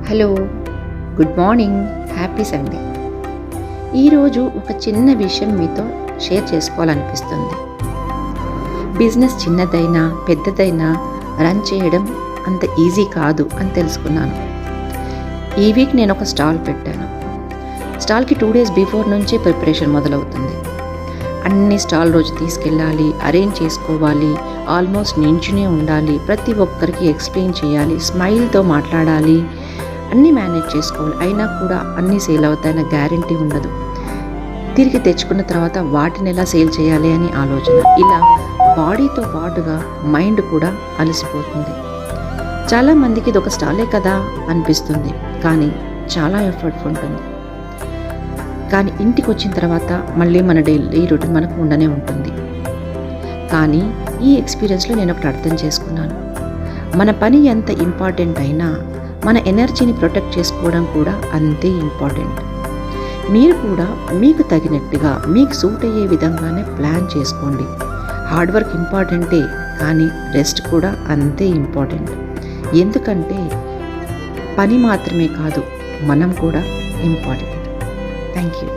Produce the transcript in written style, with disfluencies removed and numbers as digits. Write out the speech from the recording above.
Hello, good morning, happy Sunday. ఈరోజు ఒక చిన్న విషయం మీతో షేర్ చేసుకోవాలనిపిస్తుంది. బిజినెస్ చిన్నదైనా పెద్దదైనా రన్ చేయడం అంత ఈజీ కాదు అని తెలుసుకున్నాను. ఈ వీక్ నేను ఒక స్టాల్ పెట్టాను. స్టాల్కి 2 days బిఫోర్ నుంచే ప్రిపరేషన్ మొదలవుతుంది. అన్ని స్టాల్ రోజు తీసుకెళ్ళాలి, అరేంజ్ చేసుకోవాలి, ఆల్మోస్ట్ నించునే ఉండాలి, ప్రతి ఒక్కరికి ఎక్స్ప్లెయిన్ చేయాలి, స్మైల్తో మాట్లాడాలి, అన్నీ మేనేజ్ చేసుకోవాలి. అయినా కూడా అన్నీ సేల్ అవుతాయన్న గ్యారంటీ ఉండదు. తిరిగి తెచ్చుకున్న తర్వాత వాటిని ఎలా సేల్ చేయాలి అని ఆలోచన. ఇలా బాడీతో పాటుగా మైండ్ కూడా అలసిపోతుంది. చాలామందికి ఇది ఒక స్టాలే కదా అనిపిస్తుంది, కానీ చాలా ఎఫర్ట్ ఉంటుంది. కానీ ఇంటికి వచ్చిన తర్వాత మళ్ళీ మన డైలీ రొటీన్ మనకు ఉండనే ఉంటుంది. కానీ ఈ ఎక్స్పీరియన్స్లో నేను ఒకటి అర్థం చేసుకున్నాను. మన పని ఎంత ఇంపార్టెంట్ అయినా మన ఎనర్జీని ప్రొటెక్ట్ చేసుకోవడం కూడా అంతే ఇంపార్టెంట్. మీరు కూడా మీకు తగినట్టుగా మీకు సూట్ అయ్యే విధంగానే ప్లాన్ చేసుకోండి. హార్డ్ వర్క్ ఇంపార్టెంటే, కానీ రెస్ట్ కూడా అంతే ఇంపార్టెంట్. ఎందుకంటే పని మాత్రమే కాదు, మనం కూడా ఇంపార్టెంట్. Thank you.